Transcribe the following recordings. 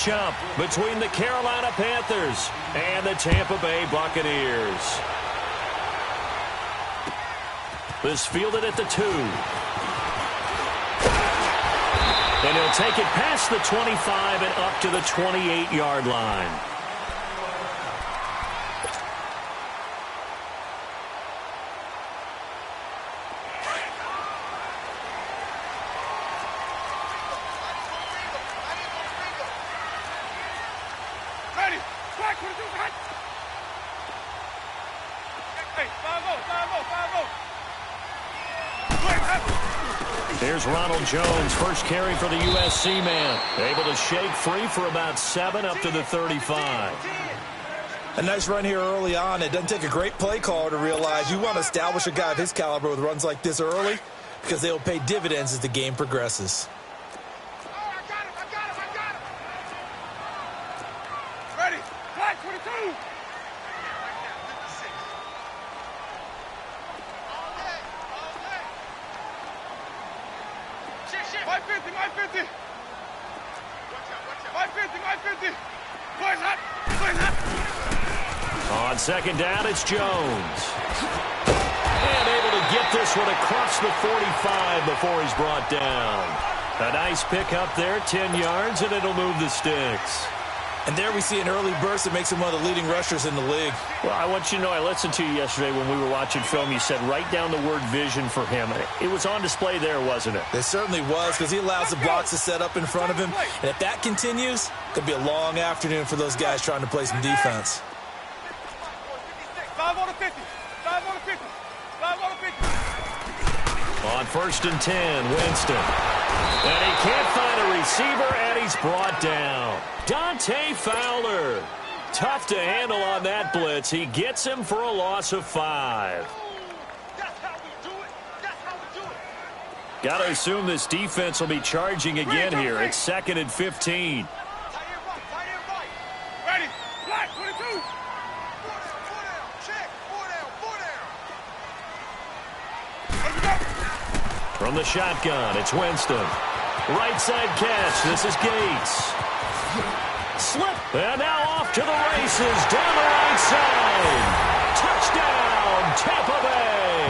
Jump between the Carolina Panthers and the Tampa Bay Buccaneers. This fielded at the 2. And he'll take it past the 25 and up to the 28-yard line. Here's Ronald Jones, first carry for the USC man. Able to shake free for about 7 up to the 35. A nice run here early on. It doesn't take a great play caller to realize you want to establish a guy of his caliber with runs like this early because they'll pay dividends as the game progresses. Ready, flag 22. My 50. Boys up. On second down, it's Jones. And able to get this one across the 45 before he's brought down. A nice pick up there, 10 yards, and it'll move the sticks. And there we see an early burst that makes him one of the leading rushers in the league. Well, I want you to know, I listened to you yesterday when we were watching film. You said write down the word vision for him. It was on display there, wasn't it? It certainly was, because he allows the blocks to set up in front of him. And if that continues, it could be a long afternoon for those guys trying to play some defense. 5 on the 50. 5 on the 50. 5 on the 50. On 1st and 10, Winston. And he can't find a receiver, and he's brought down. Dante Fowler. Tough to handle on that blitz. He gets him for a loss of 5. That's how we do it. That's how we do it. Got to assume this defense will be charging again here. It's 2nd and 15. Tight end right. Ready, flag 22. 4 down. Check. 4 down. From the shotgun, it's Winston. Right side catch. This is Gates. Slip. And now off to the races down the right side. Touchdown, Tampa Bay.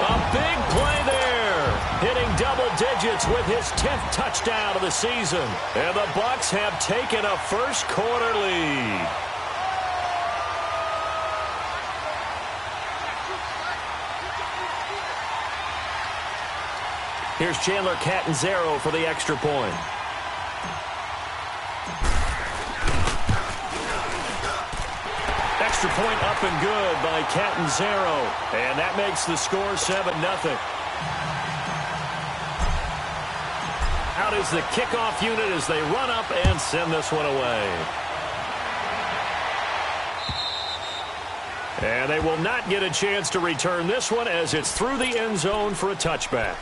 A big play there. Hitting double digits with his 10th touchdown of the season. And the Bucs have taken a first quarter lead. Here's Chandler Catanzaro for the extra point. Extra point up and good by Catanzaro. And that makes the score 7-0. Out is the kickoff unit as they run up and send this one away. And they will not get a chance to return this one as it's through the end zone for a touchback.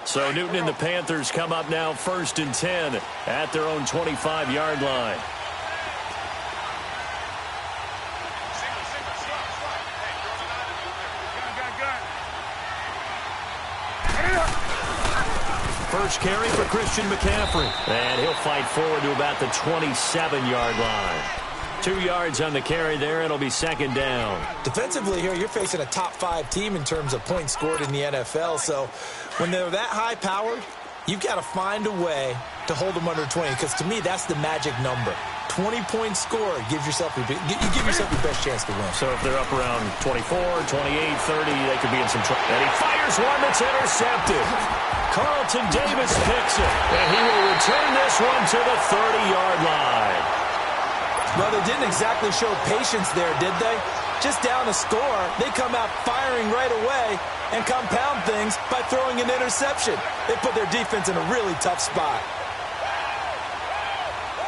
So Newton and the Panthers come up now 1st and 10 at their own 25-yard line. First carry for Christian McCaffrey. And he'll fight forward to about the 27-yard line. 2 yards on the carry there. It'll be 2nd down. Defensively here, you're facing a top-5 team in terms of points scored in the NFL. So when they're that high-powered, you've got to find a way to hold them under 20. Because to me, that's the magic number. 20-point score gives yourself your best chance to win. So if they're up around 24, 28, 30, they could be in some trouble. And he fires one that's intercepted. Carlton Davis picks it. And he will return this one to the 30-yard line. Well, they didn't exactly show patience there, did they? Just down a score, they come out firing right away and compound things by throwing an interception. They put their defense in a really tough spot.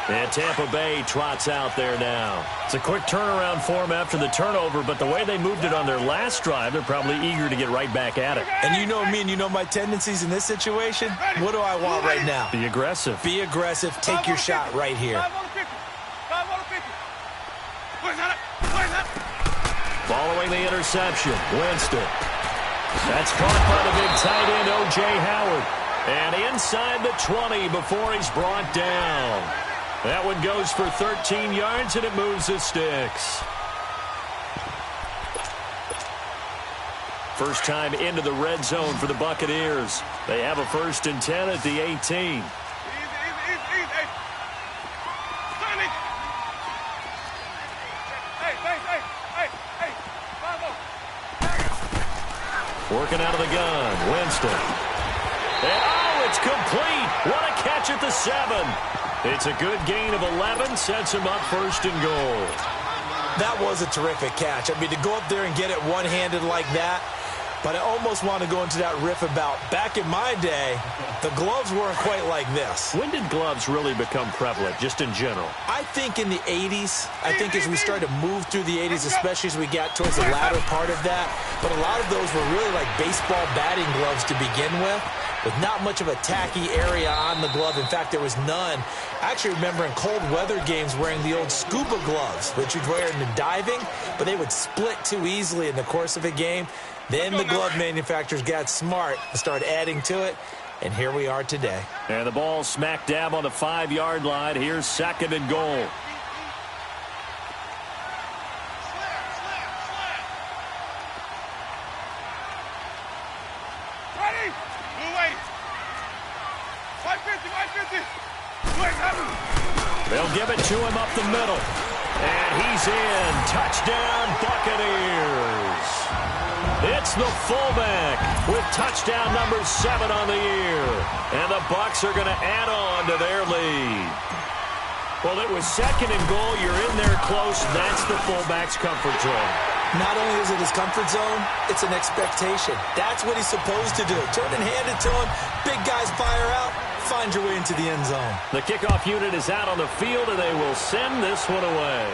And Tampa Bay trots out there now. It's a quick turnaround for them after the turnover, but the way they moved it on their last drive, they're probably eager to get right back at it. And you know me and you know my tendencies in this situation. What do I want right now? Be aggressive. Be aggressive. Take your shot right here. 5 on the 50. 5 on the 50. Where's that? Following the interception, Winston. That's caught by the big tight end, O.J. Howard. And inside the 20 before he's brought down. That one goes for 13 yards, and it moves the sticks. First time into the red zone for the Buccaneers. They have a 1st and 10 at the 18. Easy. Sonny. Hey. Bravo. Working out of the gun, Winston. And it's complete. What a catch at the 7. It's a good gain of 11, sets him up 1st and goal. That was a terrific catch. I mean, to go up there and get it one-handed like that. But I almost want to go into that riff about back in my day, the gloves weren't quite like this. When did gloves really become prevalent, just in general? I think in the 80s. I think as we started to move through the 80s, especially as we got towards the latter part of that. But a lot of those were really like baseball batting gloves to begin with not much of a tacky area on the glove. In fact, there was none. I actually remember in cold weather games wearing the old scuba gloves, which you'd wear in the diving, but they would split too easily in the course of a game. Then the glove manufacturers got smart and started adding to it, and here we are today. And the ball smack dab on the 5-yard line. Here's 2nd and goal. Ready? Blue way. 550. They'll give it to him up the middle. And he's in. Touchdown, Buccaneers. It's the fullback with touchdown number 7 on the year. And the Bucs are going to add on to their lead. Well, it was 2nd and goal. You're in there close. That's the fullback's comfort zone. Not only is it his comfort zone, it's an expectation. That's what he's supposed to do. Turn and hand it to him. Big guys fire out. Find your way into the end zone. The kickoff unit is out on the field, and they will send this one away.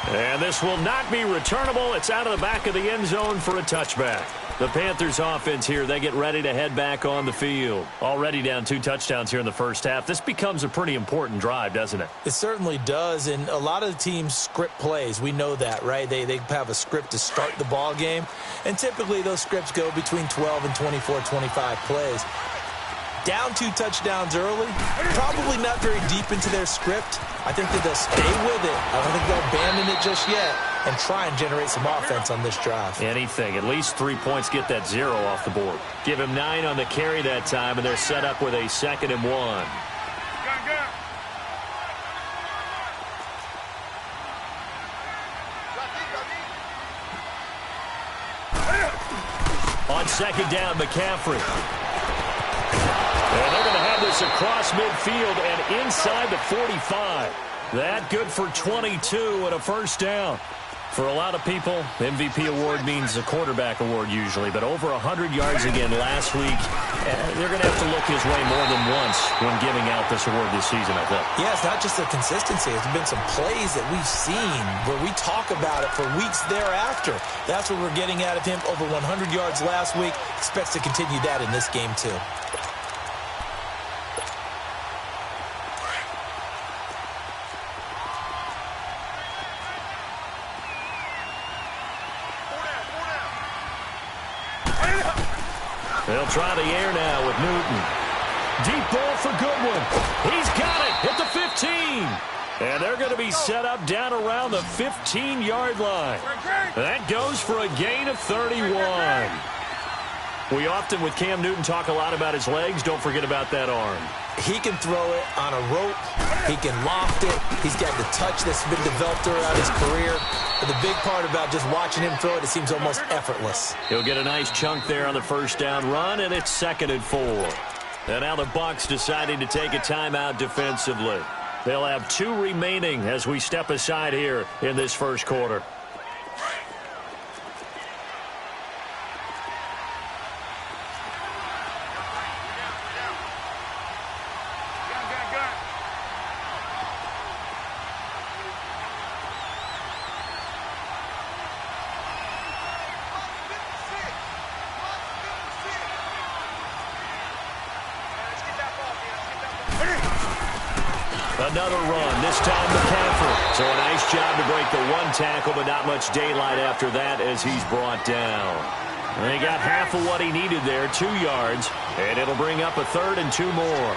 And this will not be returnable. It's out of the back of the end zone for a touchback. The Panthers offense here, they get ready to head back on the field. Already down 2 touchdowns here in the first half. This becomes a pretty important drive, doesn't it? It certainly does, and a lot of the teams script plays. We know that, right? They have a script to start the ball game, and typically those scripts go between 12 and 24, 25 plays. Down 2 touchdowns early, probably not very deep into their script. I think that they'll stay with it. I don't think they'll abandon it just yet and try and generate some offense on this drive. Anything. At least 3 points, get that 0 off the board. Give him 9 on the carry that time, and they're set up with a 2nd and 1. On 2nd down, McCaffrey. And they're going to have this across midfield and inside the 45. That good for 22 and a 1st down. For a lot of people, MVP award means a quarterback award usually, but over 100 yards again last week. They're going to have to look his way more than once when giving out this award this season, I think. Yeah, it's not just the consistency. There's been some plays that we've seen where we talk about it for weeks thereafter. That's what we're getting out of him. Over 100 yards last week. Expects to continue that in this game, too. They'll try the air now with Newton. Deep ball for Goodwin. He's got it at the 15. And they're going to be set up down around the 15-yard line. That goes for a gain of 31. We often, with Cam Newton, talk a lot about his legs. Don't forget about that arm. He can throw it on a rope. He can loft it. He's got the touch that's been developed throughout his career. But the big part about just watching him throw it, it seems almost effortless. He'll get a nice chunk there on the 1st down run, and it's 2nd and 4. And now the Bucs deciding to take a timeout defensively. They'll have 2 remaining as we step aside here in this 1st quarter. another run, this time McCaffrey. So a nice job to break the one tackle, but not much daylight after that as he's brought down. And he got half of what he needed there, 2 yards, and it'll bring up a 3rd and 2 more.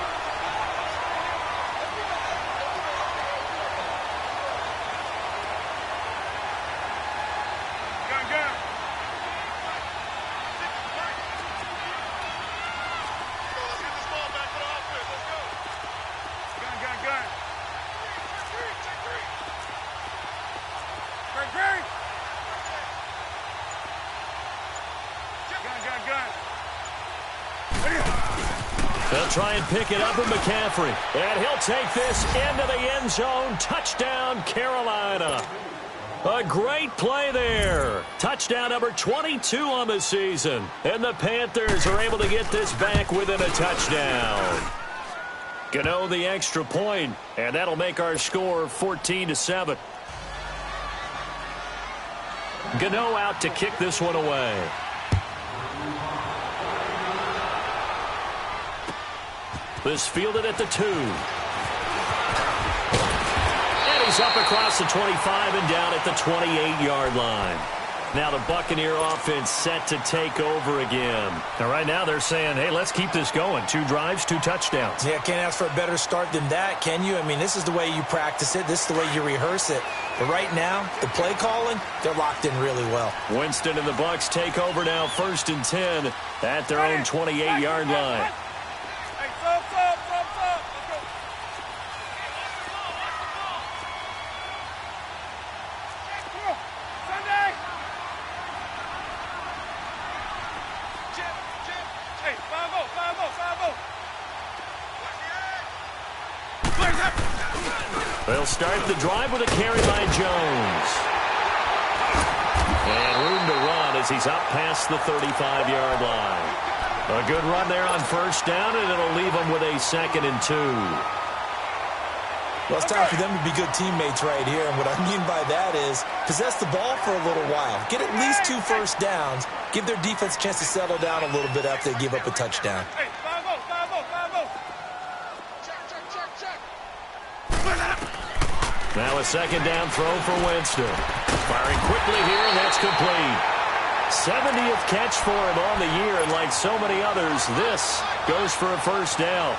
They'll try and pick it up with McCaffrey. And he'll take this into the end zone. Touchdown, Carolina. A great play there. Touchdown number 22 on the season. And the Panthers are able to get this back within a touchdown. Gano the extra point, and that'll make our score 14-7. Gano out to kick this one away. This fielded at the 2. And he's up across the 25 and down at the 28-yard line. Now the Buccaneer offense set to take over again. Now right now they're saying, hey, let's keep this going. 2 drives, 2 touchdowns. Yeah, can't ask for a better start than that, can you? I mean, this is the way you practice it. This is the way you rehearse it. But right now, the play calling, they're locked in really well. Winston and the Bucs take over now, 1st and 10 at their own 28-yard line. They'll start the drive with a carry by Jones. And room to run as he's up past the 35-yard line. A good run there on 1st down, and it'll leave him with a 2nd and 2. Well, it's time for them to be good teammates right here. And what I mean by that is possess the ball for a little while. Get at least 2 first downs. Give their defense a chance to settle down a little bit after they give up a touchdown. Now a 2nd down throw for Winston. Firing quickly here, and that's complete. 70th catch for him on the year, and like so many others, this goes for a 1st down.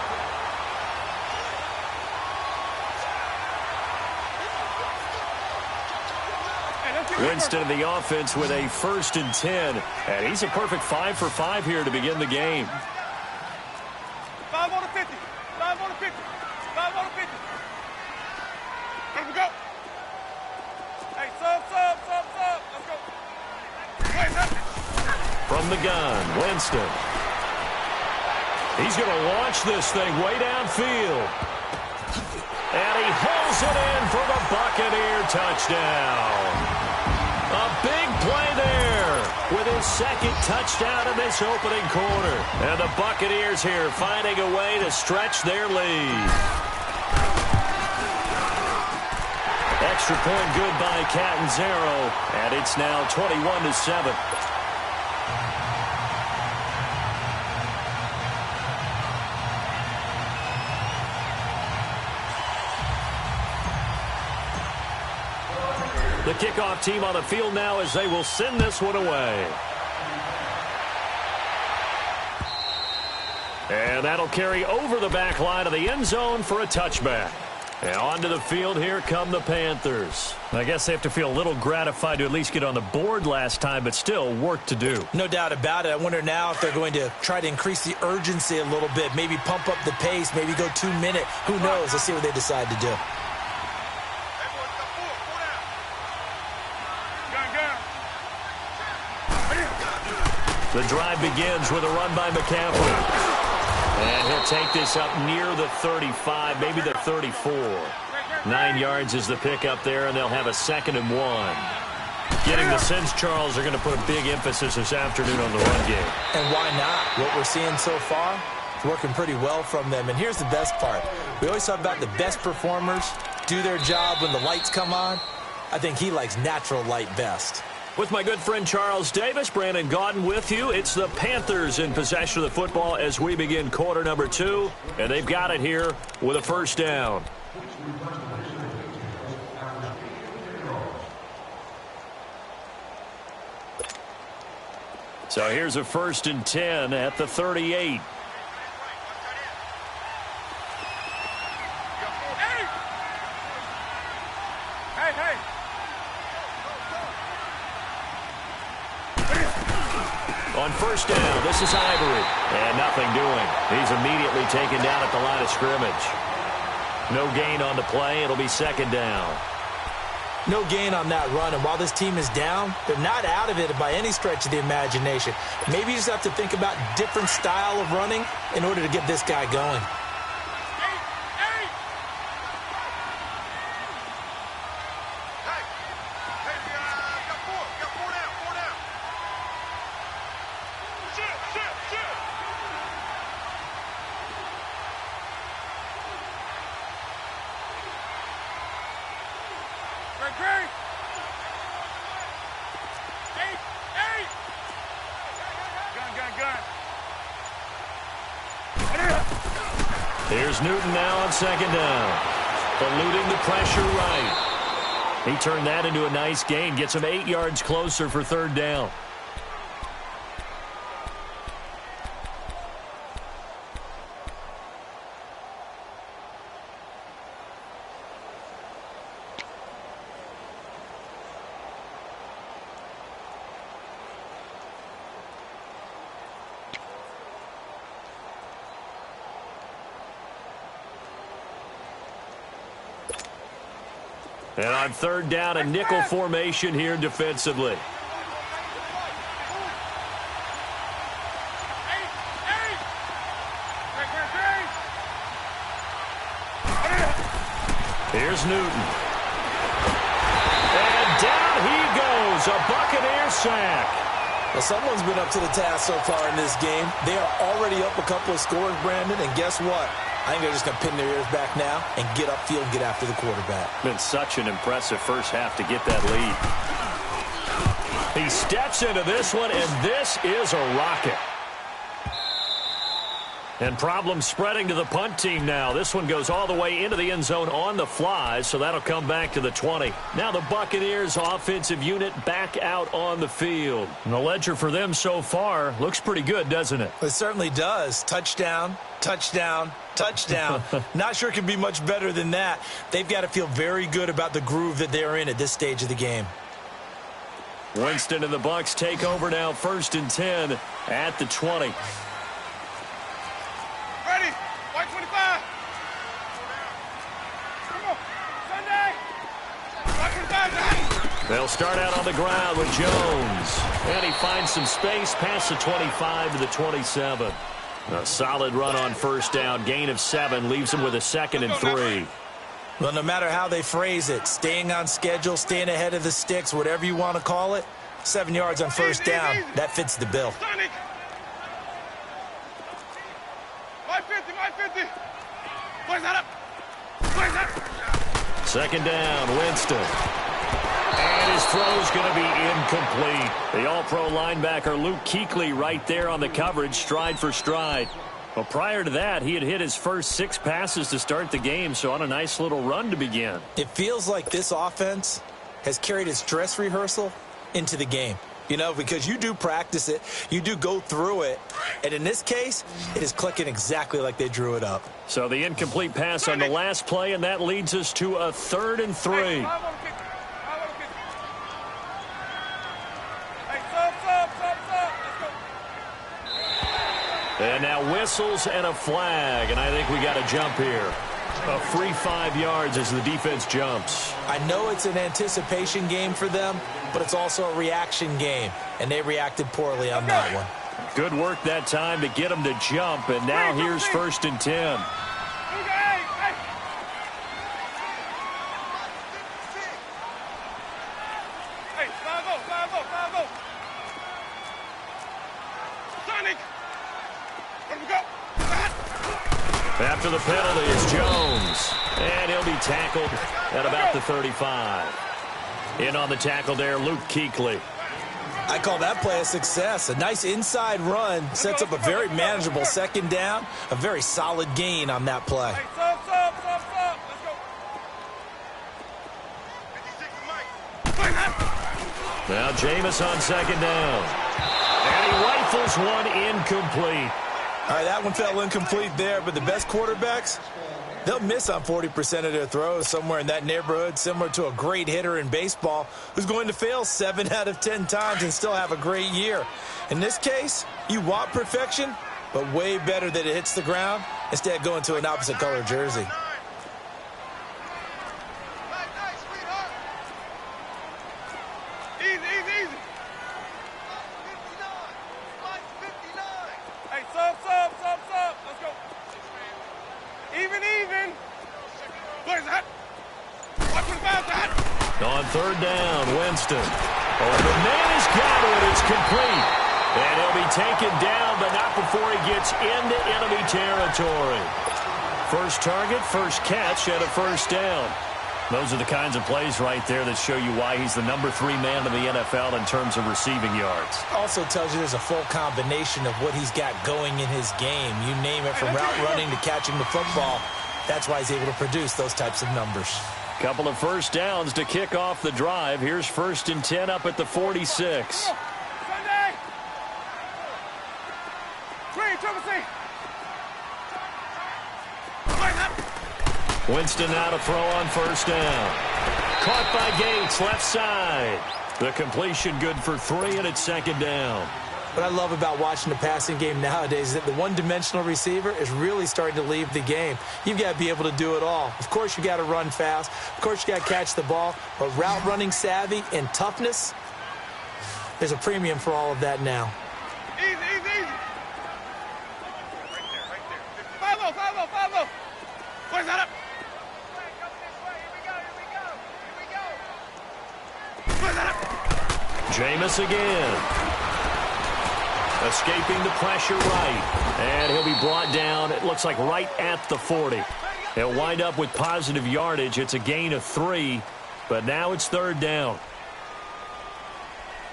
Winston in the offense with a 1st and 10, and he's a perfect 5 for 5 here to begin the game. 5 on the 50. 5 on the 50. 5 on the 50. Here we go. Hey, sub. Let's go. From the gun, Winston. He's going to launch this thing way downfield. And he hauls it in for the Buccaneer touchdown. A big play there with his 2nd touchdown in this opening quarter. And the Buccaneers here finding a way to stretch their lead. Extra point good by Catanzaro, and it's now 21-7. The kickoff team on the field now as they will send this one away. And that'll carry over the back line of the end zone for a touchback. And onto the field, here come the Panthers. I guess they have to feel a little gratified to at least get on the board last time, but still work to do. No doubt about it. I wonder now if they're going to try to increase the urgency a little bit, maybe pump up the pace, maybe go 2-minute. Who knows? Let's see what they decide to do. The drive begins with a run by McCaffrey. And he'll take this up near the 35, maybe the 34. 9 yards is the pickup there, and they'll have a 2nd and 1. Getting the sense Charles are going to put a big emphasis this afternoon on the run game. And why not? What we're seeing so far is working pretty well from them. And here's the best part. We always talk about the best performers do their job when the lights come on. I think he likes natural light best. With my good friend Charles Davis, Brandon Gaudin with you. It's the Panthers in possession of the football as we begin quarter number 2. And they've got it here with a 1st down. So here's a 1st and 10 at the 38. On 1st down, this is Ivory. And nothing doing. He's immediately taken down at the line of scrimmage. No gain on the play. It'll be 2nd down. No gain on that run, and while this team is down, they're not out of it by any stretch of the imagination. Maybe you just have to think about different style of running in order to get this guy going. Here's Newton now on 2nd down. Eluding the pressure right. He turned that into a nice gain. Gets him 8 yards closer for 3rd down. And on 3rd down, a nickel formation here defensively. Here's Newton. And down he goes. A Buccaneer sack. Well, someone's been up to the task so far in this game. They are already up a couple of scores, Brandon, and guess what? I think they're just going to pin their ears back now and get upfield and get after the quarterback. Been such an impressive first half to get that lead. He steps into this one, and this is a rocket. And problems spreading to the punt team now. This one goes all the way into the end zone on the fly, so that'll come back to the 20. Now the Buccaneers offensive unit back out on the field. And the ledger for them so far looks pretty good, doesn't it? It certainly does. Touchdown, touchdown, touchdown. Not sure it can be much better than that. They've got to feel very good about the groove that they're in at this stage of the game. Winston and the Bucs take over now, 1st and 10 at the 20. Ready? White 25. Come on. Sunday. White 25. They'll start out on the ground with Jones. And he finds some space past the 25 to the 27. A solid run on 1st down. Gain of 7 leaves him with a 2nd and 3. Well, no matter how they phrase it, staying on schedule, staying ahead of the sticks, whatever you want to call it, 7 yards on 1st down, that fits the bill. Sonic. My 50, my 50. Place that up. Place that. 2nd down, Winston. And his throw's going to be incomplete. The all-pro linebacker Luke Kuechly right there on the coverage, stride for stride. Well, prior to that, he had hit his first 6 passes to start the game, so on a nice little run to begin. It feels like this offense has carried its dress rehearsal into the game. You know, because you do practice it, you do go through it, and in this case, it is clicking exactly like they drew it up. So the incomplete pass on the last play, and that leads us to a 3rd and 3. Hey, sub. Let's go. And now whistles and a flag, and I think we got a jump here. A free 5 yards as the defense jumps. I know it's an anticipation game for them, but it's also a reaction game, and they reacted poorly on that one. Good work that time to get them to jump, and now here's 1st and 10. Hey, five go. Sonic. Let me go. After the penalty is Jones, and he'll be tackled at about the 35. In on the tackle there, Luke Kuechly. I call that play a success. A nice inside run sets up a very manageable 2nd down, a very solid gain on that play. Hey, sub. Let's go. Now Jameis on second down. And he rifles one incomplete. All right, that one fell incomplete there, but the best quarterbacks, they'll miss on 40% of their throws, somewhere in that neighborhood, similar to a great hitter in baseball who's going to fail 7 out of 10 times and still have a great year. In this case, you want perfection, but way better that it hits the ground instead of going to an opposite color jersey. On third down, Winston. Oh, the man has got it. It's complete. And he'll be taken down, but not before he gets into enemy territory. First target, first catch, and a first down. Those are the kinds of plays right there that show you why he's the number 3 man in the NFL in terms of receiving yards. Also tells you there's a full combination of what he's got going in his game. You name it, from route running to catching the football. That's why he's able to produce those types of numbers. Couple of first downs to kick off the drive. Here's 1st and 10 up at the 46. Winston now to throw on first down. Caught by Gates, left side. The completion good for 3, and it's second down. What I love about watching the passing game nowadays is that the one-dimensional receiver is really starting to leave the game. You've got to be able to do it all. Of course, you got to run fast. Of course, you got to catch the ball. But route running savvy and toughness, there's a premium for all of that now. Easy, easy, easy. Right there. Follow. Where's that up? Where's that up? Jameis again. Escaping the pressure right. And he'll be brought down, it looks like right at the 40. He'll wind up with positive yardage. It's a gain of 3, but now it's third down.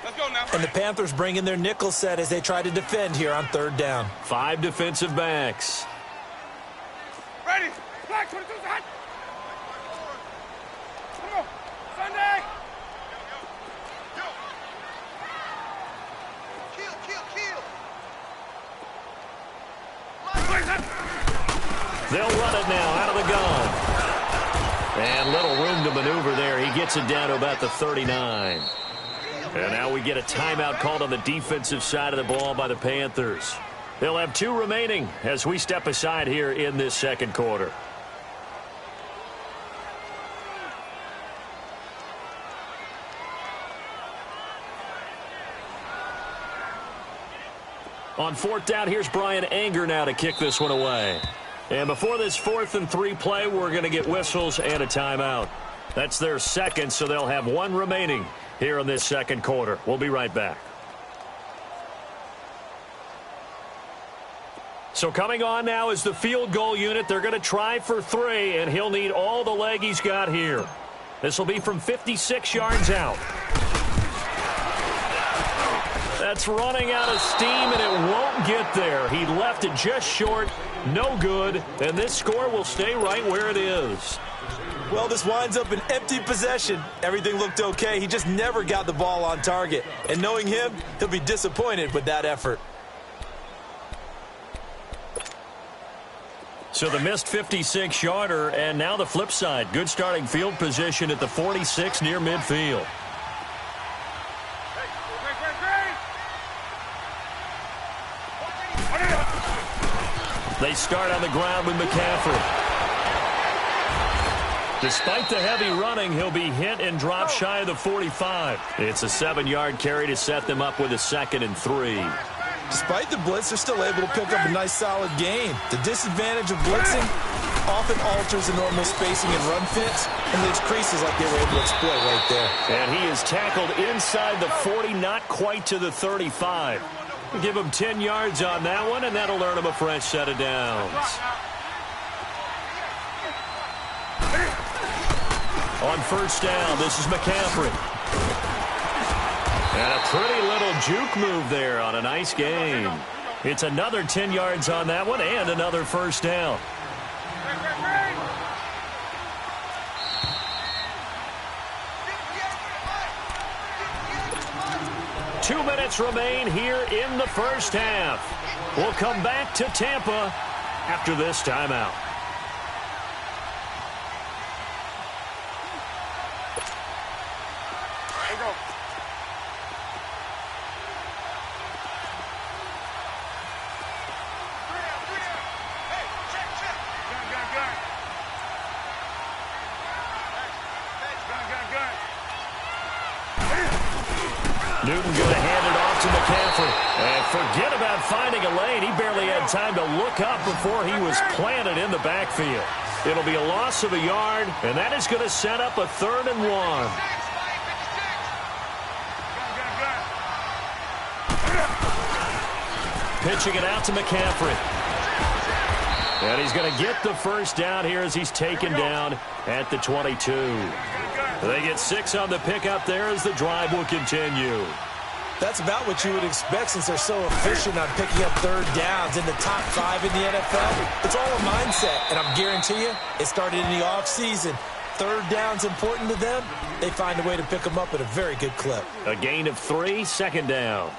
Let's go now. And the Panthers bring in their nickel set as they try to defend here on third down. 5 defensive backs. Ready. Black 22's hot. Come on. Sunday. They'll run it now out of the gun. And little room to maneuver there. He gets it down to about the 39. And now we get a timeout called on the defensive side of the ball by the Panthers. They'll have 2 remaining as we step aside here in this second quarter. On fourth down, here's Brian Anger now to kick this one away. And before this 4th and 3 play, we're going to get whistles and a timeout. That's their second, so they'll have 1 remaining here in this second quarter. We'll be right back. So coming on now is the field goal unit. They're going to try for 3, and he'll need all the leg he's got here. This will be from 56 yards out. That's running out of steam, and it won't get there. He left it just short, no good, and this score will stay right where it is. Well, this winds up an empty possession. Everything looked okay. He just never got the ball on target. And knowing him, he'll be disappointed with that effort. So the missed 56-yarder, and now the flip side. Good starting field position at the 46 near midfield. They start on the ground with McCaffrey. Despite the heavy running, he'll be hit and drop shy of the 45. It's a 7-yard carry to set them up with a 2nd and 3. Despite the blitz, they're still able to pick up a nice, solid gain. The disadvantage of blitzing often alters the normal spacing and run fits and leaves creases like they were able to exploit right there. And he is tackled inside the 40, not quite to the 35. We'll give him 10 yards on that one, and that'll earn him a fresh set of downs. On first down, this is McCaffrey. And a pretty little juke move there on a nice gain. It's another 10 yards on that one and another first down. 2 minutes remain here in the first half. We'll come back to Tampa after this timeout. There you go. Hey, check. Gun. Gun. Newton going to hand it off to McCaffrey. And forget about finding a lane. He barely had time to look up before he was planted in the backfield. It'll be a loss of a yard, and that is going to set up a 3rd and 1. Pitching it out to McCaffrey. And he's going to get the first down here as he's taken down at the 22. They get 6 on the pickup there as the drive will continue. That's about what you would expect since they're so efficient on picking up 3rd downs in the top 5 in the NFL. It's all a mindset, and I'm guarantee you it started in the offseason. 3rd down's important to them. They find a way to pick them up at a very good clip. A gain of 3, 2nd down.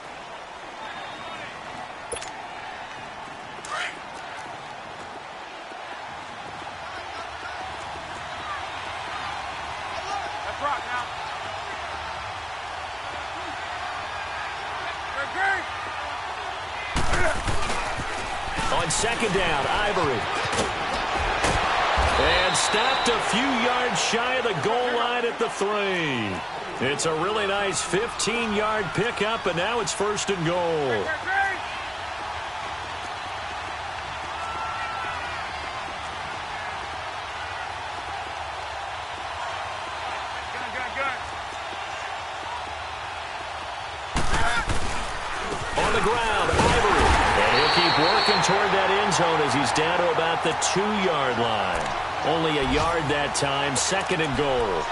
On 2nd down, Ivory. And stopped a few yards shy of the goal line at the 3. It's a really nice 15-yard pickup, and now it's 1st and goal. On the ground, Ivory. And he'll keep working toward that end zone as he's down to about the 2-yard line. Only a yard that time, 2nd and goal.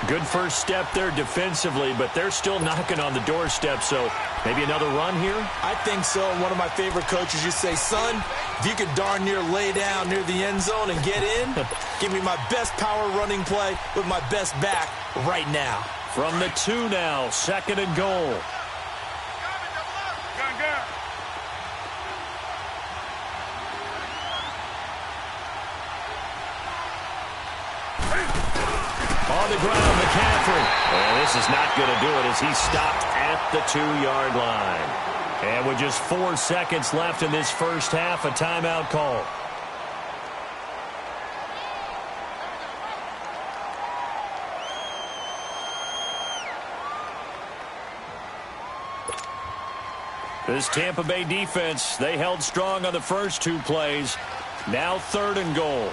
Good first step there defensively, but they're still knocking on the doorstep, so maybe another run here? I think so. One of my favorite coaches used to say, son, if you could darn near lay down near the end zone and get in, give me my best power running play with my best back right now. From the 2 now, 2nd and goal. On the ground, McCaffrey. And this is not going to do it as he stopped at the 2-yard line. And with just 4 seconds left in this first half, a timeout call. This Tampa Bay defense, they held strong on the first 2 plays. Now 3rd and goal.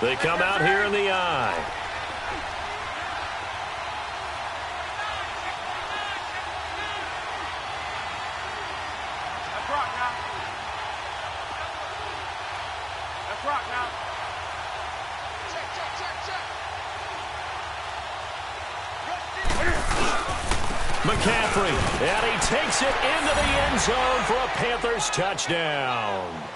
They come out here in the eye. That's rock now. McCaffrey, and he takes it into the end zone for a Panthers touchdown.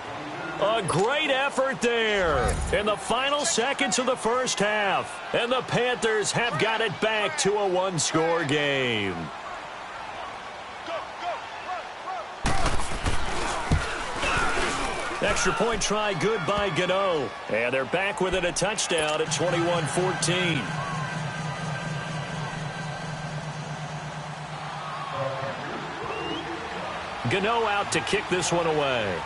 A great effort there in the final seconds of the first half. And the Panthers have got it back to a 1-score game. Extra point try good by Gano. And they're back within a touchdown at 21-14. Gano out to kick this one away.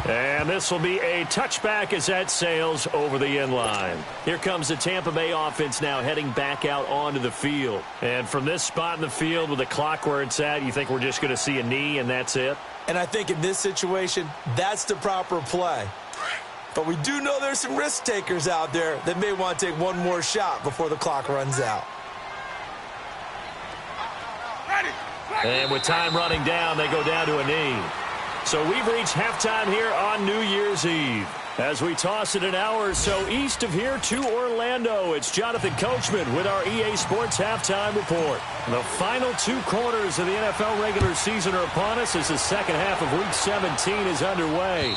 And this will be a touchback as that sails over the end line. Here comes the Tampa Bay offense now heading back out onto the field. And from this spot in the field with the clock where it's at, you think we're just going to see a knee and that's it? And I think in this situation, that's the proper play. But we do know there's some risk takers out there that may want to take one more shot before the clock runs out. And with time running down, they go down to a knee. So we've reached halftime here on New Year's Eve. As we toss it an hour or so east of here to Orlando, it's Jonathan Coachman with our EA Sports Halftime Report. The final 2 quarters of the NFL regular season are upon us as the second half of Week 17 is underway.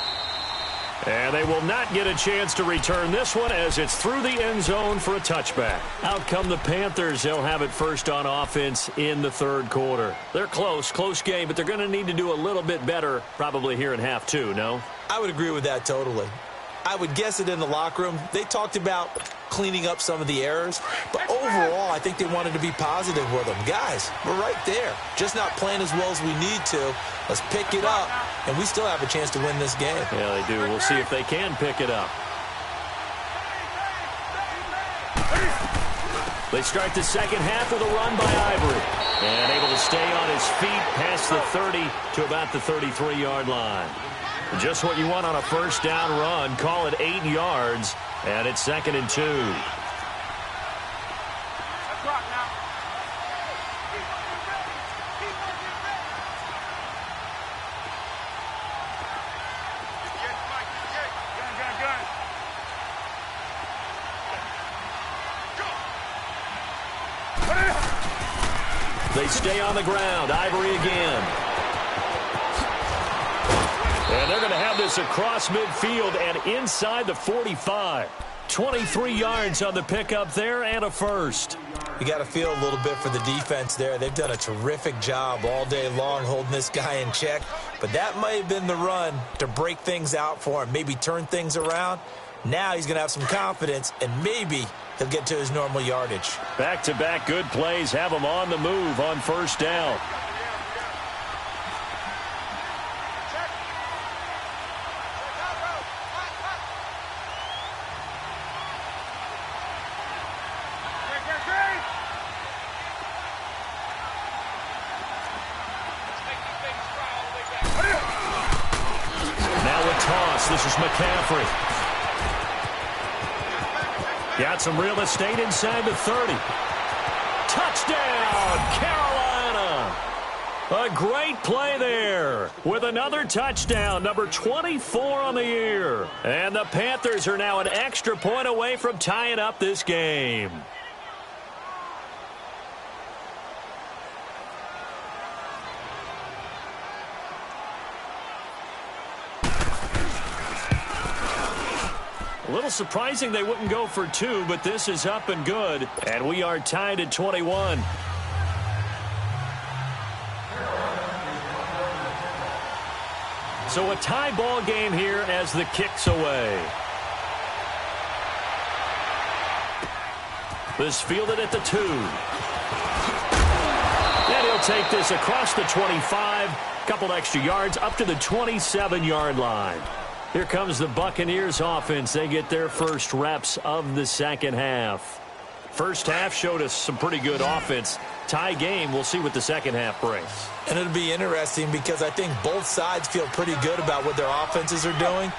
And they will not get a chance to return this one as it's through the end zone for a touchback. Out come the Panthers. They'll have it first on offense in the third quarter. They're close game, but they're going to need to do a little bit better probably here in half two, no? I would agree with that totally. I would guess it in the locker room. They talked about cleaning up some of the errors, but overall, I think they wanted to be positive with them. Guys, we're right there. Just not playing as well as we need to. Let's pick it up, and we still have a chance to win this game. Yeah, they do. We'll see if they can pick it up. They start the second half with a run by Ivory. And able to stay on his feet past the 30 to about the 33-yard line. Just what you want on a first down run. Call it 8 yards, and it's 2nd and 2. They stay on the ground. Ivory again. And they're going to have this across midfield and inside the 45. 23 yards on the pickup there and a first. You got to feel a little bit for the defense there. They've done a terrific job all day long holding this guy in check. But that might have been the run to break things out for him, maybe turn things around. Now he's going to have some confidence, and maybe he'll get to his normal yardage. Back-to-back good plays have him on the move on first down. This is McCaffrey. Got some real estate inside the 30. Touchdown, Carolina. A great play there with another touchdown, number 24 on the year. And the Panthers are now an extra point away from tying up this game. A little surprising they wouldn't go for 2, but this is up and good. And we are tied at 21. So a tie ball game here as the kick's away. This fielded at the 2. And he'll take this across the 25. Couple extra yards up to the 27-yard line. Here comes the Buccaneers offense. They get their first reps of the second half. First half showed us some pretty good offense. Tie game, we'll see what the second half brings. And it'll be interesting because I think both sides feel pretty good about what their offenses are doing.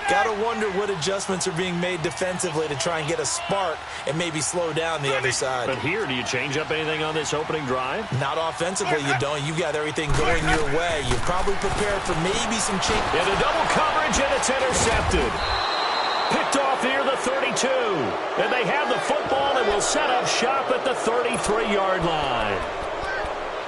Got to wonder what adjustments are being made defensively to try and get a spark and maybe slow down the other side. But here, do you change up anything on this opening drive? Not offensively, you don't. You got everything going your way. You're probably prepared for maybe some change. And a double coverage, and it's intercepted. Picked off near the 32. And they have the football and will set up shop at the 33-yard line.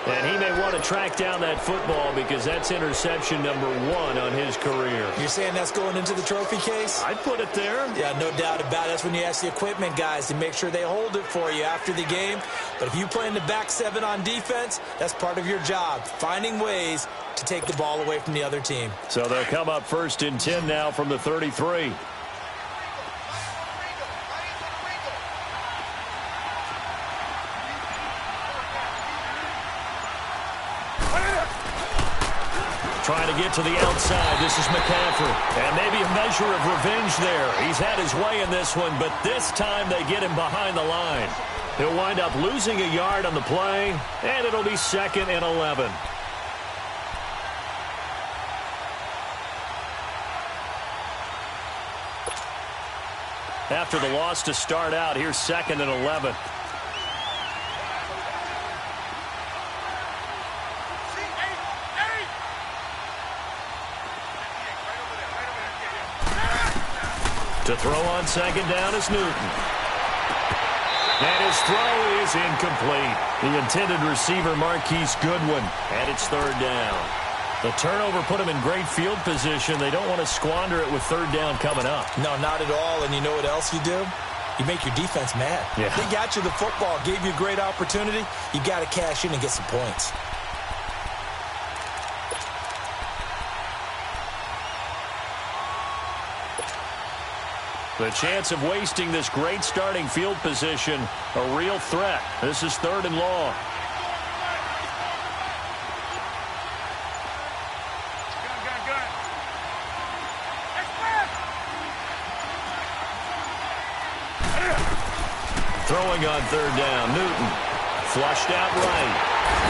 And he may want to track down that football because that's interception number 1 on his career. You're saying that's going into the trophy case? I'd put it there. Yeah, no doubt about it. That's when you ask the equipment guys to make sure they hold it for you after the game. But if you play in the back 7 on defense, that's part of your job, finding ways to take the ball away from the other team. So they'll come up 1st and 10 now from the 33. Trying to get to the outside. This is McCaffrey. And maybe a measure of revenge there. He's had his way in this one, but this time they get him behind the line. He'll wind up losing a yard on the play, and it'll be 2nd and 11. After the loss to start out, here's 2nd and 11. To throw on 2nd down is Newton. And his throw is incomplete. The intended receiver, Marquise Goodwin, and it's 3rd down. The turnover put them in great field position. They don't want to squander it with third down coming up. No, not at all. And you know what else you do? You make your defense mad. Yeah. They got you the football, gave you a great opportunity. You got to cash in and get some points. The chance of wasting this great starting field position, a real threat. This is 3rd and long. Throwing on 3rd down, Newton. Flushed out right.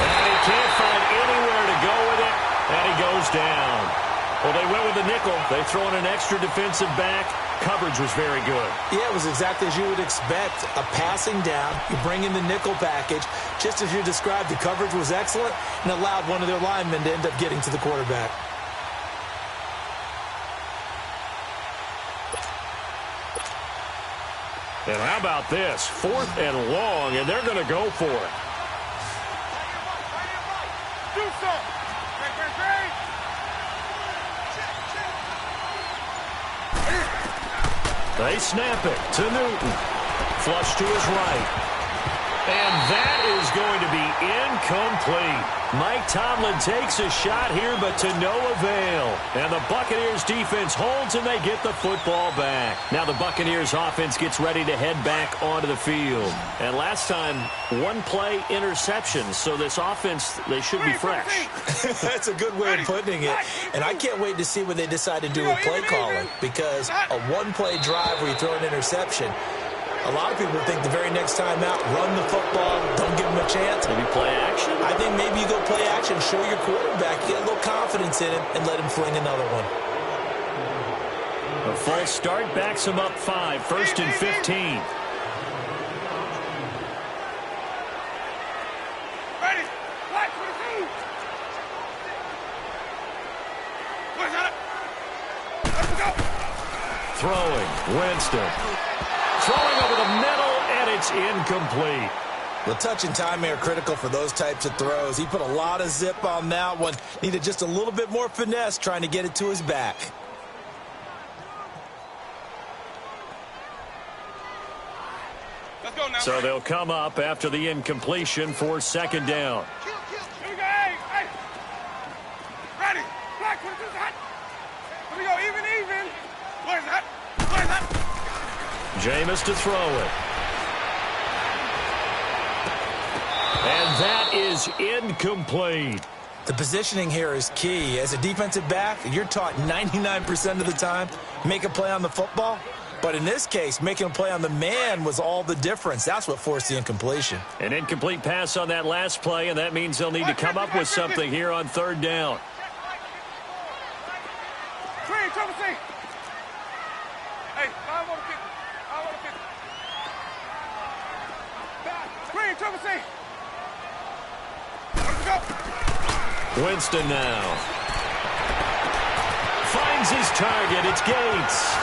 And he can't find anywhere to go with it, and he goes down. Well, they went with the nickel. They throw in an extra defensive back. Coverage was very good. Yeah, it was exactly as you would expect. A passing down, you bring in the nickel package. Just as you described, the coverage was excellent and allowed one of their linemen to end up getting to the quarterback. And how about this? 4th and long, and they're going to go for it. Do something. They snap it to Newton. Flush to his right. And that is going to be incomplete. Mike Tomlin takes a shot here, but to no avail. And the Buccaneers defense holds, and they get the football back. Now the Buccaneers offense gets ready to head back onto the field. And last time, 1-play interception. So this offense, they should be fresh. That's a good way of putting it. And I can't wait to see what they decide to do with play calling. Because a 1-play drive where you throw an interception, a lot of people think the very next time out, run the football, don't give them a chance. Maybe play action? I think maybe you go play action, show your quarterback, get a little confidence in him, and let him fling another one. A false start backs him up 5, 1st and 15. Ready? Black for the team. Where's that? Let's go. Throwing, Winston. Throwing over the middle, and it's incomplete. The touch and time are critical for those types of throws. He put a lot of zip on that one. Needed just a little bit more finesse trying to get it to his back. Let's go now. So they'll come up after the incompletion for 2nd down. Here we go. Hey. Ready? Black for the hot. Here we go. Even. Where's that? Jameis to throw it. And that is incomplete. The positioning here is key. As a defensive back, you're taught 99% of the time, make a play on the football. But in this case, making a play on the man was all the difference. That's what forced the incompletion. An incomplete pass on that last play, and that means they'll need to come up with something here on 3rd down. Trouble C. Hey, 5 on the 50. Screen, trouble C. Let's go. Winston now. Finds his target. It's Gates.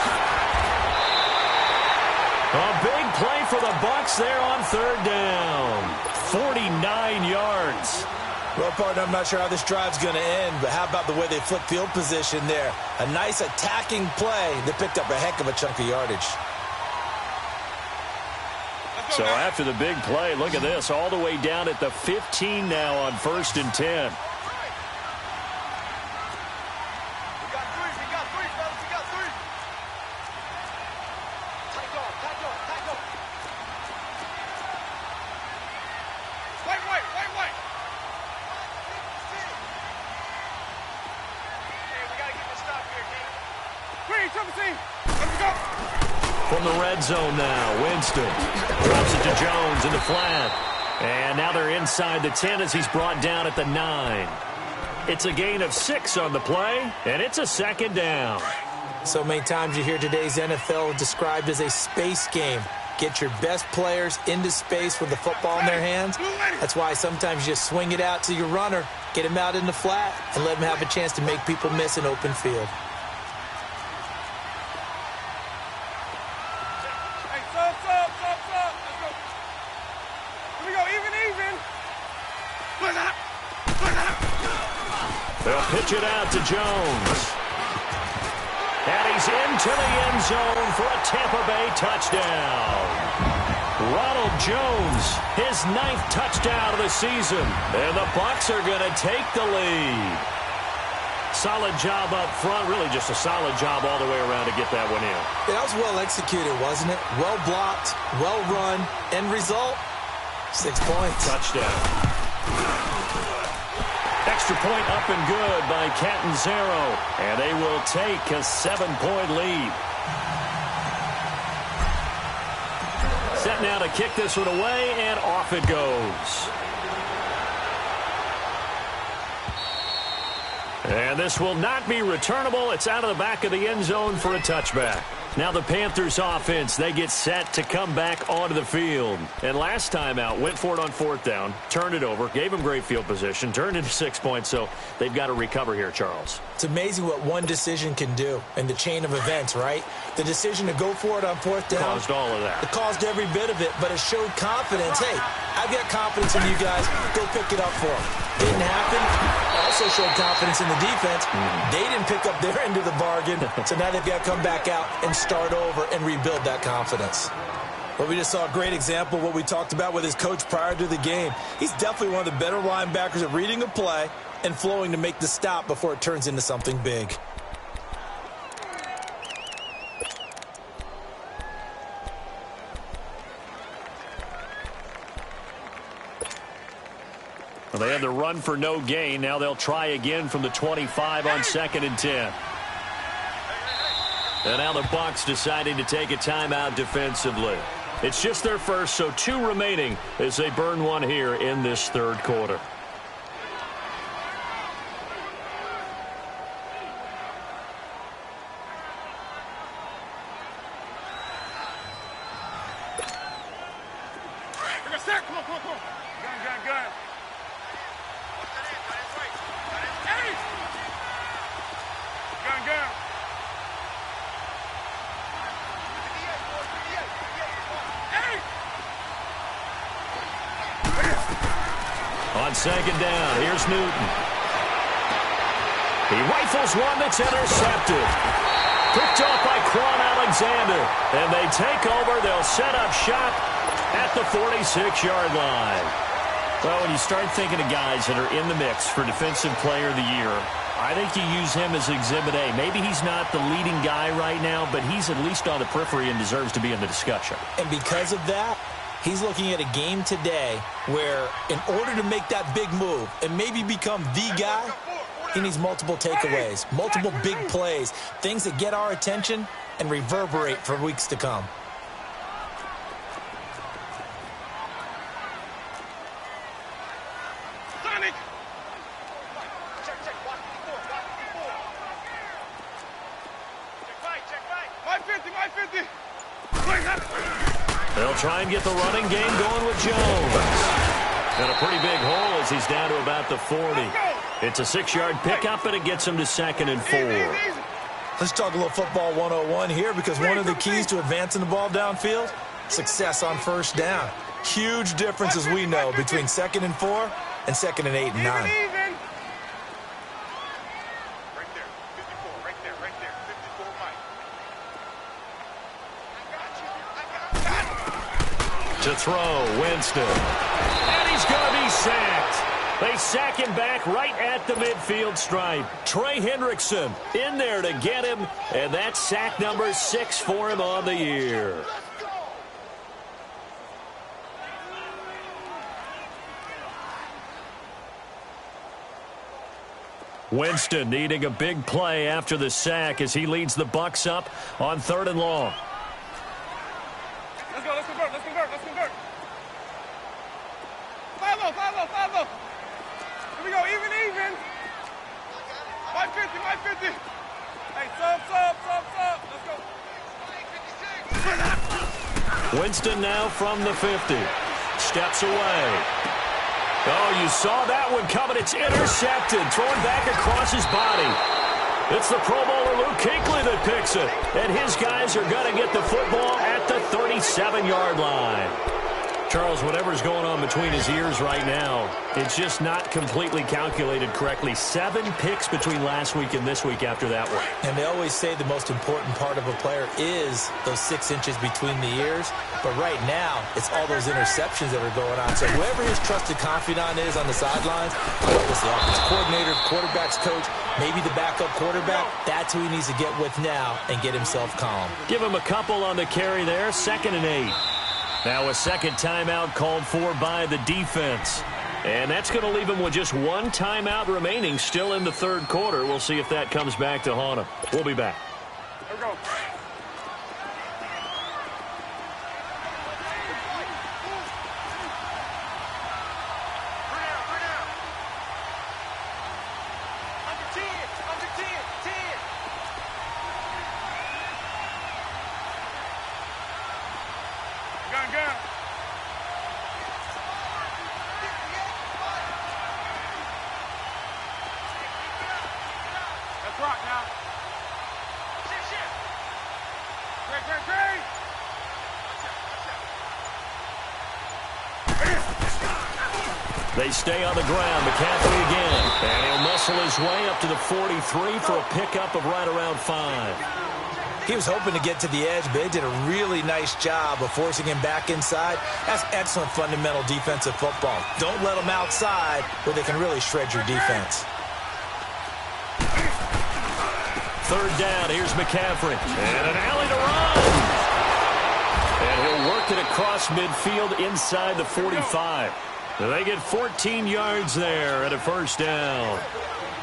A big play for the Bucs there on 3rd down. 49 yards. Well, partner, I'm not sure how this drive's going to end, but how about the way they flip field position there? A nice attacking play that picked up a heck of a chunk of yardage. So after the big play, look at this, all the way down at the 15 now on 1st and 10. From the red zone now, Winston drops it to Jones in the flat. And now they're inside the 10 as he's brought down at the 9. It's a gain of 6 on the play, and it's a 2nd down. So many times you hear today's NFL described as a space game. Get your best players into space with the football in their hands. That's why sometimes you just swing it out to your runner, get him out in the flat, and let him have a chance to make people miss an open field. They'll pitch pitch it out to Jones. And he's into the end zone for a Tampa Bay touchdown. Ronald Jones, his 9th touchdown of the season. And the Bucs are going to take the lead. Solid job up front. Really just a solid job all the way around to get that one in. That was well executed, wasn't it? Well blocked, well run. End result, 6 points. Touchdown. Extra point up and good by Catanzaro. And they will take a 7-point lead. Set now to kick this one away, and off it goes. And this will not be returnable. It's out of the back of the end zone for a touchback. Now the Panthers offense, they get set to come back onto the field. And last time out, went for it on 4th down, turned it over, gave them great field position, turned into 6 points, so they've got to recover here, Charles. It's amazing what one decision can do in the chain of events, right? The decision to go for it on 4th down. Caused all of that. It caused every bit of it, but it showed confidence. Hey, I've got confidence in you guys. Go pick it up for them. Didn't happen. Also showed confidence in the defense. They didn't pick up their end of the bargain, so now they've got to come back out and start over and rebuild that confidence. Well, we just saw a great example of what we talked about with his coach prior to the game. He's definitely one of the better linebackers at reading a play and flowing to make the stop before it turns into something big. Well, they had the run for no gain. Now they'll try again from the 25 on 2nd and 10. And now the Bucs deciding to take a timeout defensively. It's just their first, so 2 remaining as they burn one here in this 3rd quarter. On 2nd down, here's Newton. He rifles one that's intercepted. Picked off by Quan Alexander. And they take over. They'll set up shop at the 46-yard line. Well, when you start thinking of guys that are in the mix for Defensive Player of the Year, I think you use him as Exhibit A. Maybe he's not the leading guy right now, but he's at least on the periphery and deserves to be in the discussion. And because of that, he's looking at a game today where in order to make that big move and maybe become the guy, he needs multiple takeaways, multiple big plays, things that get our attention and reverberate for weeks to come. They'll try and get the running game going with Jones. And a pretty big hole as he's down to about the 40. It's a 6-yard pickup, and it gets him to 2nd and 4. Let's talk a little football 101 here, because one of the keys to advancing the ball downfield, success on 1st down. Huge difference, as we know, between 2nd and 4 and 2nd and 8 and 9. To throw, Winston. And he's going to be sacked. They sack him back right at the midfield stripe. Trey Hendrickson in there to get him, and that's sack number 6 for him on the year. Winston needing a big play after the sack as he leads the Bucs up on 3rd and long. Let's go, let's convert, let's convert, let's convert. 5-0, 5-0, 5-0. Here we go, even. 550. Hey, sub. Let's go. Winston now from the 50. Steps away. Oh, you saw that one coming. It's intercepted. Thrown back across his body. It's the Pro Bowler Luke Kuechly that picks it. And his guys are going to get the football at the 37-yard line. Charles, whatever's going on between his ears right now, it's just not completely calculated correctly. 7 picks between last week and this week after that one. And they always say the most important part of a player is those 6 inches between the ears. But right now, it's all those interceptions that are going on. So whoever his trusted confidant is on the sidelines, whether it's the offensive coordinator, quarterback's coach, maybe the backup quarterback, that's who he needs to get with now and get himself calm. Give him a couple on the carry there, 2nd and 8. Now a second timeout called for by the defense. And that's going to leave him with just 1 timeout remaining still in the 3rd quarter. We'll see if that comes back to haunt him. We'll be back. Here we go. They stay on the ground. McCaffrey again. And he'll muscle his way up to the 43 for a pickup of right around 5. He was hoping to get to the edge, but they did a really nice job of forcing him back inside. That's excellent fundamental defensive football. Don't let them outside where they can really shred your defense. 3rd down. Here's McCaffrey. And an alley to run. And he'll work it across midfield inside the 45. They get 14 yards there at a 1st down.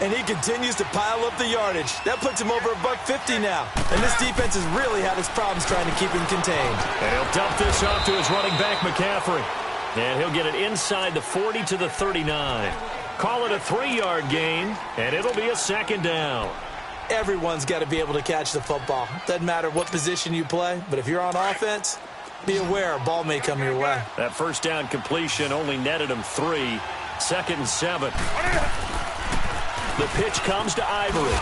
And he continues to pile up the yardage. That puts him over $150 now. And this defense has really had its problems trying to keep him contained. And he'll dump this off to his running back, McCaffrey. And he'll get it inside the 40 to the 39. Call it a 3-yard gain, and it'll be a 2nd down. Everyone's got to be able to catch the football. Doesn't matter what position you play, but if you're on offense, be aware a ball may come your way. That 1st down completion only netted him 3. 2nd and 7. The pitch comes to Ivory.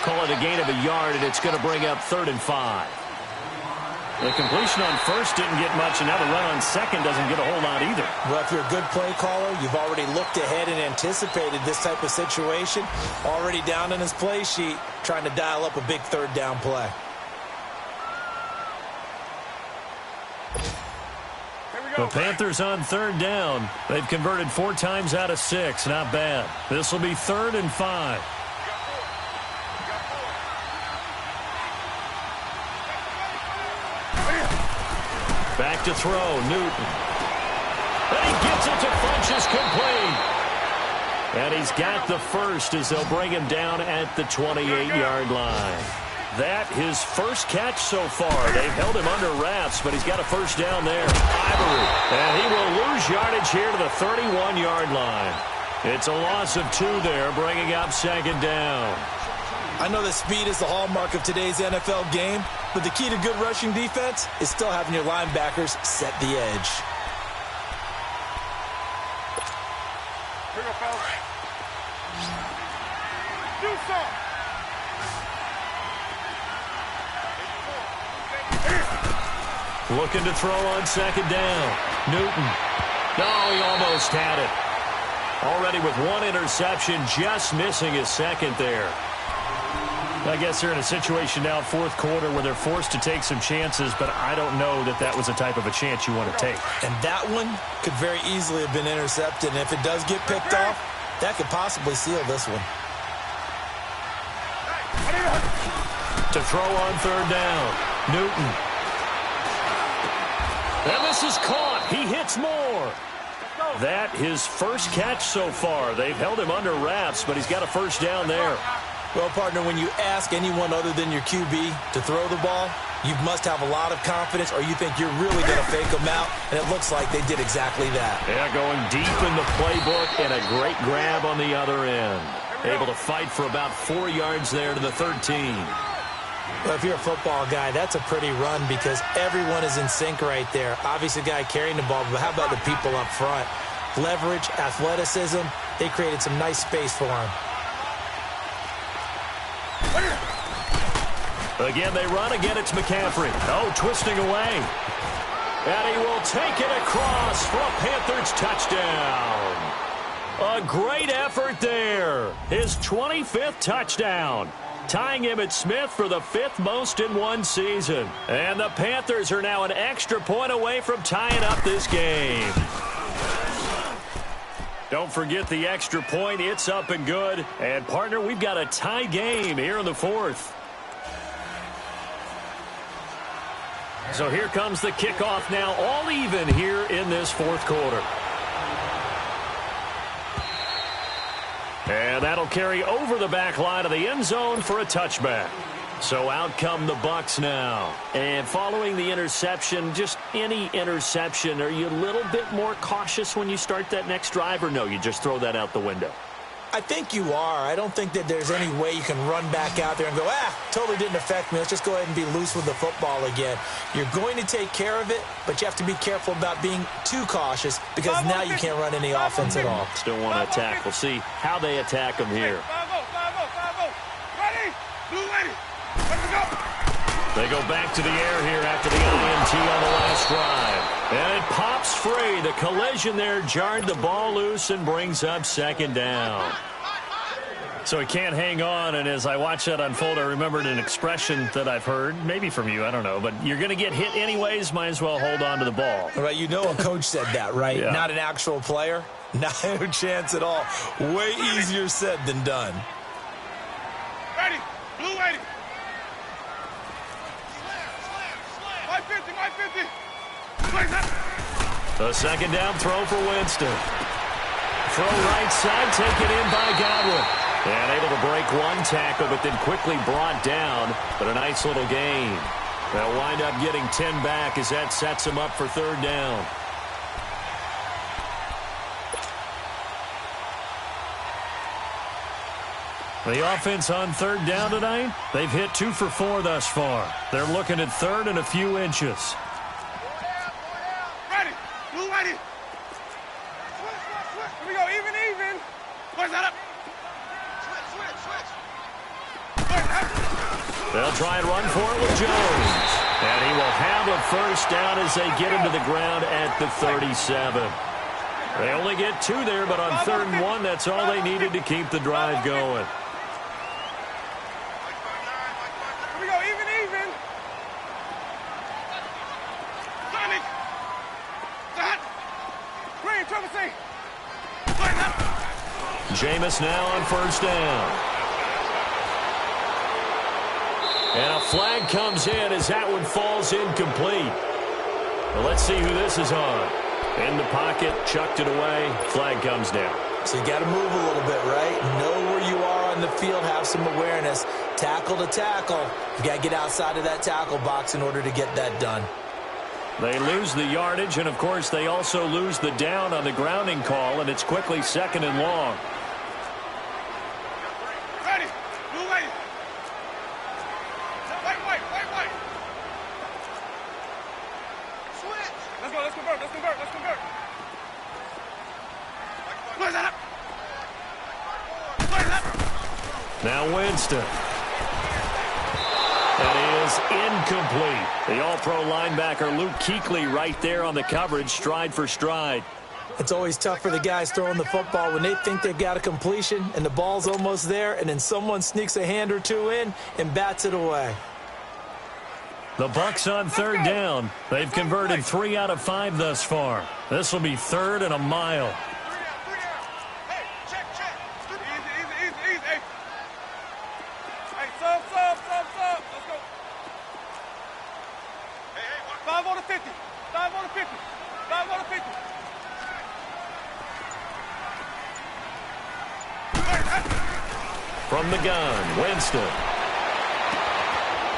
Call it a gain of a yard, and it's going to bring up 3rd and 5. The completion on 1st didn't get much, and now the run on 2nd doesn't get a whole lot either. Well, if you're a good play caller, you've already looked ahead and anticipated this type of situation. Already down in his play sheet, trying to dial up a big 3rd down play. The Panthers on 3rd down. They've converted 4 times out of 6. Not bad. This will be 3rd and 5. Back to throw. Newton. And he gets it to Funchess complete. And he's got the 1st as they'll bring him down at the 28-yard line. That his 1st catch so far. They've held him under wraps, but he's got a 1st down there. Ivory. And he will lose yardage here to the 31-yard line. It's a loss of 2 there, bringing up 2nd down. I know that speed is the hallmark of today's NFL game, but the key to good rushing defense is still having your linebackers set the edge. Here we go, fellas. Do something. Looking to throw on 2nd down. Newton. No, he almost had it. Already with 1 interception, just missing his 2nd there. I guess they're in a situation now, 4th quarter, where they're forced to take some chances, but I don't know that that was the type of a chance you want to take. And that one could very easily have been intercepted, and if it does get picked off, that could possibly seal this one. To throw on 3rd down. Newton. And this is caught. He hits more. That his 1st catch so far. They've held him under wraps, but he's got a 1st down there. Well, partner, when you ask anyone other than your QB to throw the ball, you must have a lot of confidence, or you think you're really going to fake them out, and it looks like they did exactly that. Yeah, going deep in the playbook, and a great grab on the other end. Able to fight for about 4 yards there to the 13. Well, if you're a football guy, that's a pretty run because everyone is in sync right there. Obviously, the guy carrying the ball, but how about the people up front? Leverage, athleticism, they created some nice space for him. Again, they run. Again, it's McCaffrey. Oh, twisting away. And he will take it across for a Panthers touchdown. A great effort there. His 25th touchdown, tying Emmitt Smith for the 5th most in one season. And the Panthers are now an extra point away from tying up this game. Don't forget the extra point. It's up and good. And, partner, we've got a tie game here in the 4th. So here comes the kickoff now, all even here in this 4th quarter. And that'll carry over the back line of the end zone for a touchback. So out come the Bucs now. And following the interception, just any interception, are you a little bit more cautious when you start that next drive, or no, you just throw that out the window? I think you are. I don't think that there's any way you can run back out there and go, totally didn't affect me. Let's just go ahead and be loose with the football again. You're going to take care of it, but you have to be careful about being too cautious because now you can't run any offense at all. Still want to attack. We'll see how they attack them here. Ready? Blue ready. Let's go. They go back to the air here after the INT on the last drive. And it pops free. The collision there jarred the ball loose and brings up 2nd down. So he can't hang on, and as I watch that unfold, I remembered an expression that I've heard, maybe from you, I don't know, but you're going to get hit anyways, might as well hold on to the ball. Right, you know a coach said that, right? Yeah. Not an actual player. Not a chance at all. Way easier said than done. Ready. Blue ready. 550. A 2nd down throw for Winston. Throw right side, taken in by Godwin. And able to break one tackle, but then quickly brought down. But a nice little gain. They'll wind up getting 10 back as that sets them up for 3rd down. The offense on 3rd down tonight, they've hit 2 for 4 thus far. They're looking at 3rd and a few inches. Ready. Blue ready. Here we go. Even. Where's that up? Switch. They'll try and run for it with Jones. And he will have a 1st down as they get him to the ground at the 37. They only get 2 there, but on 3rd and 1, that's all they needed to keep the drive going. Here we go. Even. Sonic. That. Green, Trevor C. Jameis now on 1st down. And a flag comes in as that one falls incomplete. Well, let's see who this is on. In the pocket, chucked it away, flag comes down. So you got to move a little bit, right? Know where you are on the field, have some awareness. Tackle to tackle. You got to get outside of that tackle box in order to get that done. They lose the yardage, and of course they also lose the down on the grounding call, and it's quickly 2nd and long. Ready. Blue ready. White. Switch. Let's convert. Where's that up? Now Winston. That is incomplete. The all-pro linebacker Luke Kuechly right there on the coverage, stride for stride. It's always tough for the guys throwing the football when they think they've got a completion and the ball's almost there, and then someone sneaks a hand or two in and bats it away. The Bucs on 3rd down. They've converted 3 out of 5 thus far. This will be 3rd and a mile. Hey, check. Easy. Hey, sub. Let's go. Hey, 5 on the 50. 5 on the 50. 5 on the 50. From the gun, Winston.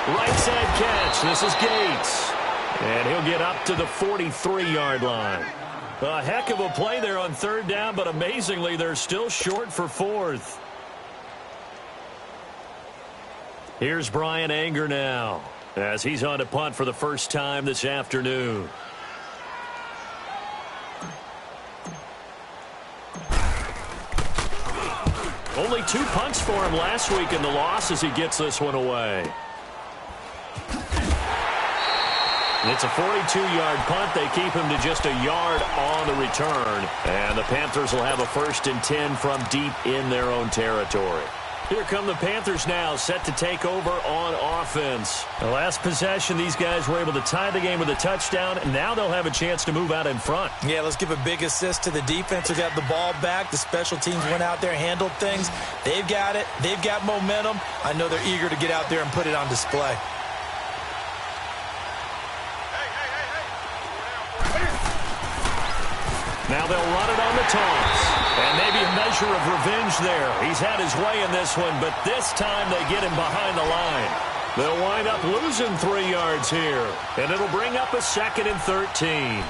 Right side catch. This is Gates. And he'll get up to the 43-yard line. A heck of a play there on 3rd down, but amazingly, they're still short for 4th. Here's Brian Anger now, as he's on to punt for the first time this afternoon. Only 2 punts for him last week in the loss as he gets this one away. It's a 42-yard punt. They keep him to just a yard on the return. And the Panthers will have a 1st and 10 from deep in their own territory. Here come the Panthers now, set to take over on offense. The last possession, these guys were able to tie the game with a touchdown, and now they'll have a chance to move out in front. Yeah, let's give a big assist to the defense who got the ball back. The special teams went out there, handled things. They've got it. They've got momentum. I know they're eager to get out there and put it on display. Now they'll run it on the toss. And maybe a measure of revenge there. He's had his way in this one, but this time they get him behind the line. They'll wind up losing 3 yards here. And it'll bring up a 2nd and 13.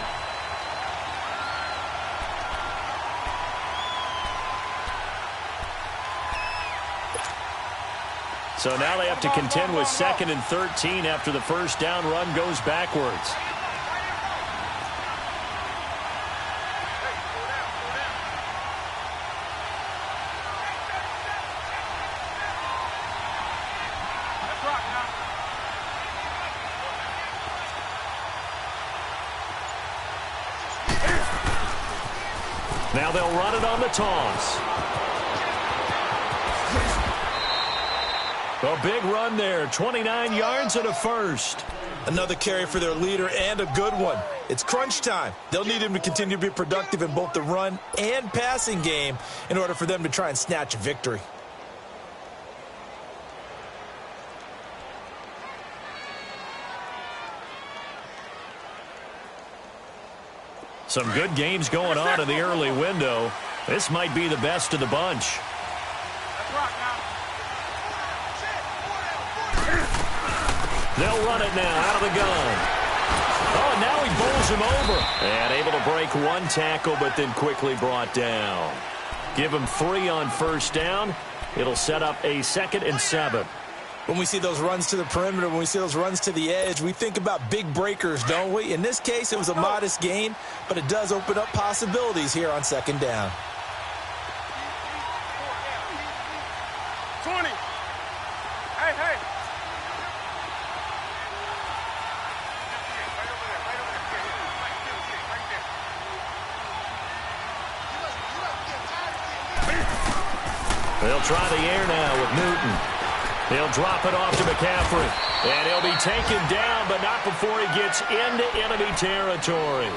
So now they have to contend with 2nd and 13 after the first down run goes backwards. Now they'll run it on the toss. A big run there, 29 yards and a 1st. Another carry for their leader and a good one. It's crunch time. They'll need him to continue to be productive in both the run and passing game in order for them to try and snatch a victory. Some good games going on in the early window. This might be the best of the bunch. They'll run it now out of the gun. Oh, and now he bowls him over. And able to break one tackle, but then quickly brought down. Give him 3 on first down. It'll set up a 2nd and 7. When we see those runs to the perimeter, when we see those runs to the edge, we think about big breakers, don't we? In this case, it was a modest gain, but it does open up possibilities here on 2nd down. 20. Hey, hey. They'll try the air now with Newton. He'll drop it off to McCaffrey. And he'll be taken down, but not before he gets into enemy territory.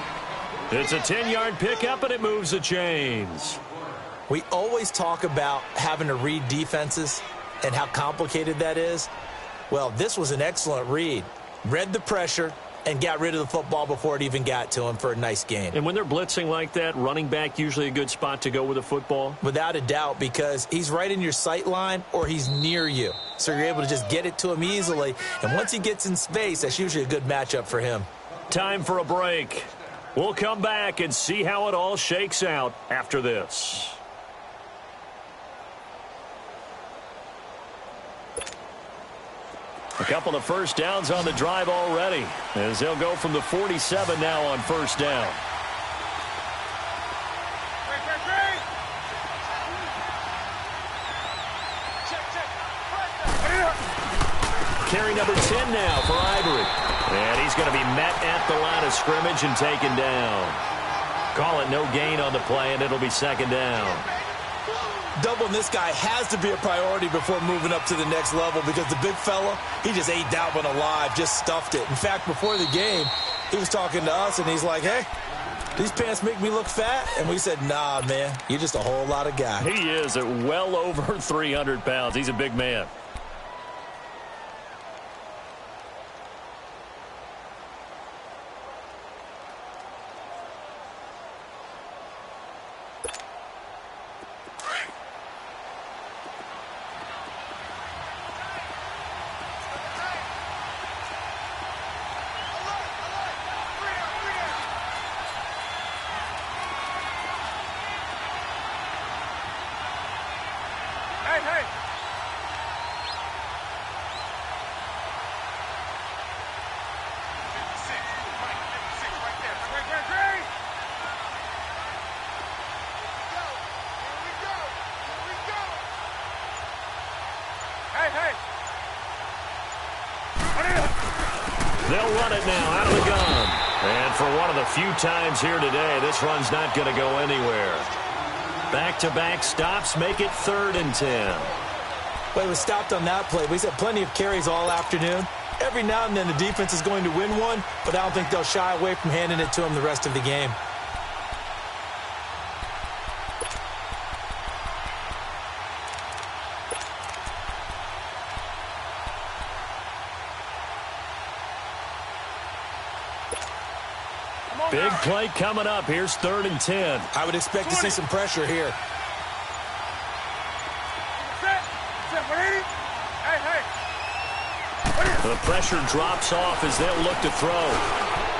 It's a 10-yard pickup, and it moves the chains. We always talk about having to read defenses and how complicated that is. Well, this was an excellent read. Read the pressure and got rid of the football before it even got to him for a nice gain. And when they're blitzing like that, running back usually a good spot to go with the football? Without a doubt, because he's right in your sight line or he's near you. So you're able to just get it to him easily. And once he gets in space, that's usually a good matchup for him. Time for a break. We'll come back and see how it all shakes out after this. A couple of first downs on the drive already, as they'll go from the 47 now on first down. Carry number 10 now for Ivory. And he's going to be met at the line of scrimmage and taken down. Call it no gain on the play, and it'll be 2nd down. Doubling this guy has to be a priority before moving up to the next level because the big fella, he just ate that one alive, just stuffed it. In fact, before the game, he was talking to us, and he's like, hey, these pants make me look fat? And we said, nah, man, you're just a whole lot of guy. He is at well over 300 pounds. He's a big man. They'll run it now out of the gun. And for one of the few times here today, this run's not going to go anywhere. Back-to-back stops make it 3rd and 10. Well, he was stopped on that play. We've had plenty of carries all afternoon. Every now and then the defense is going to win one, but I don't think they'll shy away from handing it to him the rest of the game. Big play coming up. Here's 3rd and 10. I would expect to see some pressure here. The pressure drops off as they'll look to throw.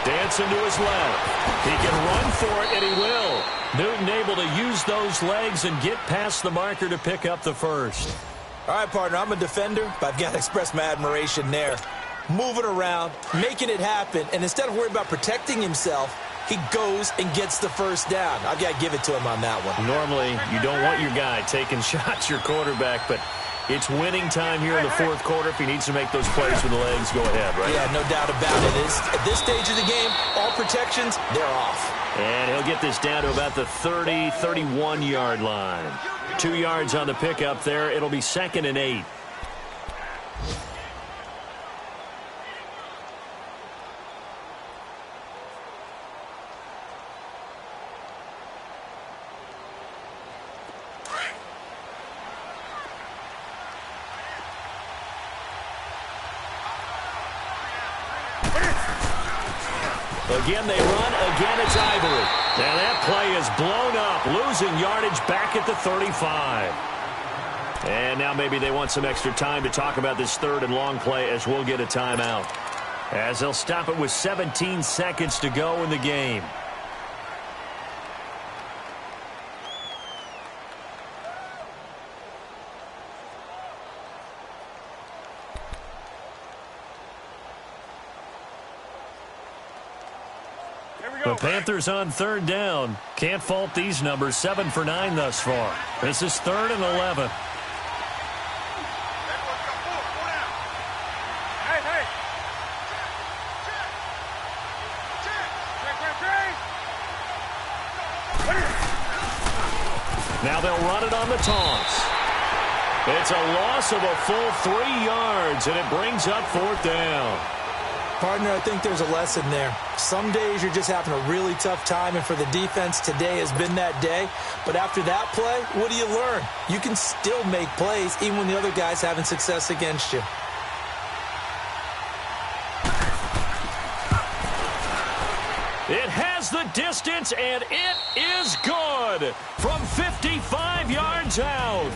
Dancing to his left. He can run for it, and he will. Newton able to use those legs and get past the marker to pick up the first. All right, partner, I'm a defender, but I've got to express my admiration there. Moving around, making it happen, and instead of worrying about protecting himself, he goes and gets the first down. I've got to give it to him on that one. Normally, you don't want your guy taking shots, your quarterback, but it's winning time here in the 4th quarter. If he needs to make those plays with the legs, go ahead, right? Yeah, no doubt about it. At this stage of the game, all protections, they're off. And he'll get this down to about the 30, 31-yard line. 2 yards on the pickup there. It'll be 2nd and 8. Again, they run. Again, it's Ivory. And that play is blown up, losing yardage back at the 35. And now maybe they want some extra time to talk about this 3rd and long play as we'll get a timeout. As they'll stop it with 17 seconds to go in the game. The Panthers on 3rd down. Can't fault these numbers. 7 for 9 thus far. This is 3rd and 11. Now they'll run it on the taunts. It's a loss of a full 3 yards, and it brings up 4th down. Partner, I think there's a lesson there. Some days you're just having a really tough time, and for the defense, today has been that day. But after that play, what do you learn? You can still make plays even when the other guy's having success against you. It has the distance, and it is good from 55 yards out.